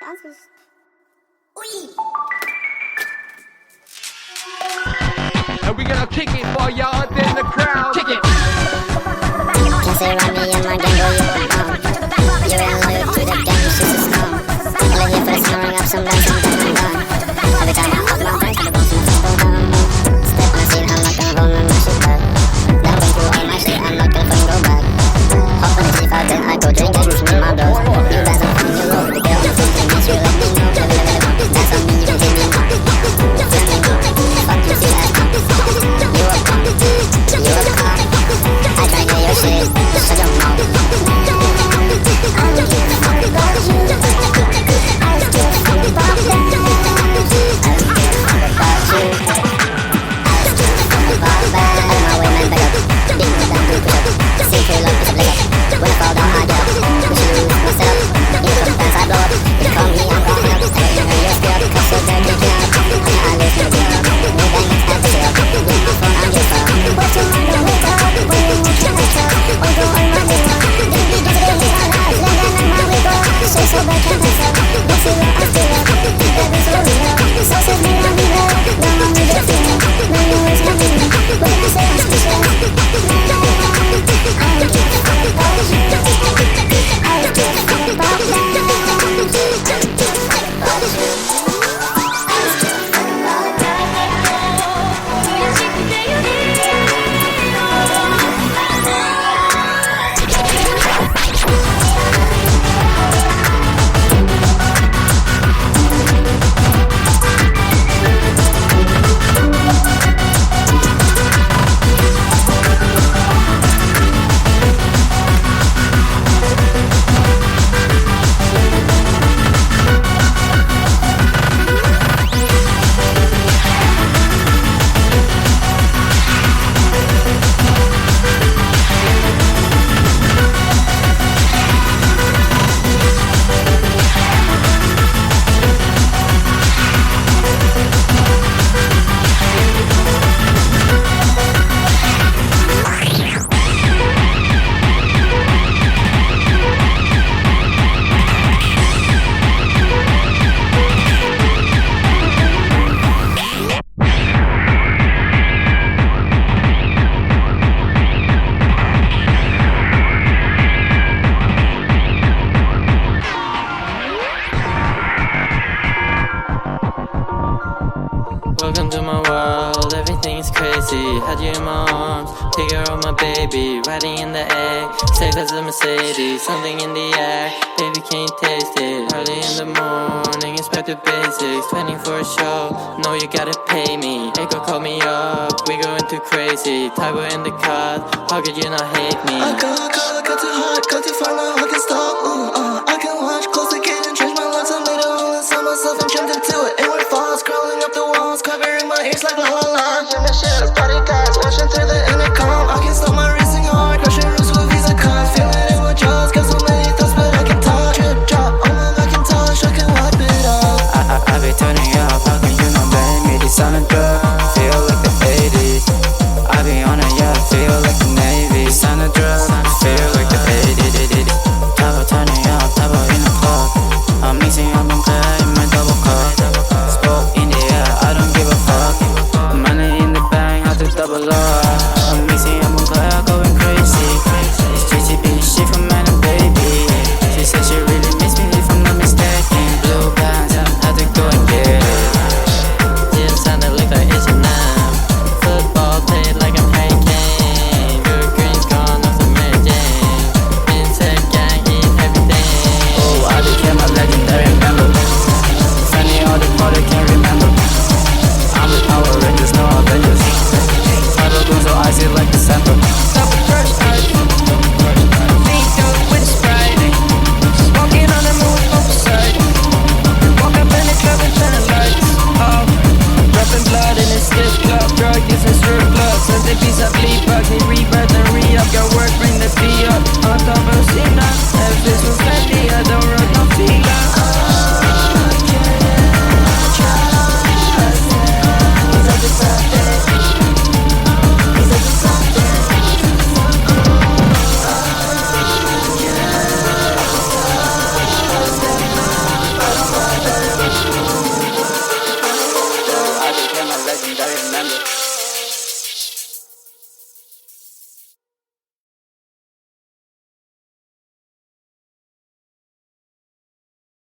And we gonna kick it for y'all in the crowd. Kick it. Can't say around me and my gang go you ain't loyal to the gang, you shit's a scum. I live here for the sun, ring up some guns, I'm done. Every time I hop my friends, gotta go from the temple down. Step on the scene, I'm not gonna hold my shit back. Then went through all my shit, I'm not gonna fucking go back. Hop on the Jeep out, then I go drink and me and my bros. You guys are on your road, the girl I'm thinking, make sure you let me know. That's on me, you can take me now. Tell me no, fuck you, see that now. You a punk, you a cop. I try to get your shit, shut your mouth. I don't give a fuck about you. I don't give a fuck about them. I don't give a fuck about you. I don't give a fuck about them. Out of my way, man, back up. Beat me down, do push up. See through love, push up, leg up. When I fall down, I get up. Push you lose myself. You come fast, I blow up. You call me, I'm gone up. I ain't heard your spirit, cause you're dead, you can't. I lose my deal. No gang, let's have the deal. With my phone, I'm just up. What you want to wake up? When you can't tell. Or go on my way. Say so bad, can't myself. Don't feel like I feel like that is so real. So says me, I'm real. Don't want me to feel. No, you always want me. What can I say? I'm special. I don't give a fuck about you. I don't give a fuck about them. I don't give a fuck about you. I don't give a fuck about them. Welcome to my world, everything's crazy. Had you in my arms, take care of my baby. Riding in the air, safe as a Mercedes. Something in the air, baby can you taste it? Early in the morning, inspect the basics. 24 a show, no you gotta pay me. Echo call me up, we going too crazy. Thaiboy in the car, how could you not hate me? I got too hot, got too far, now I can stop.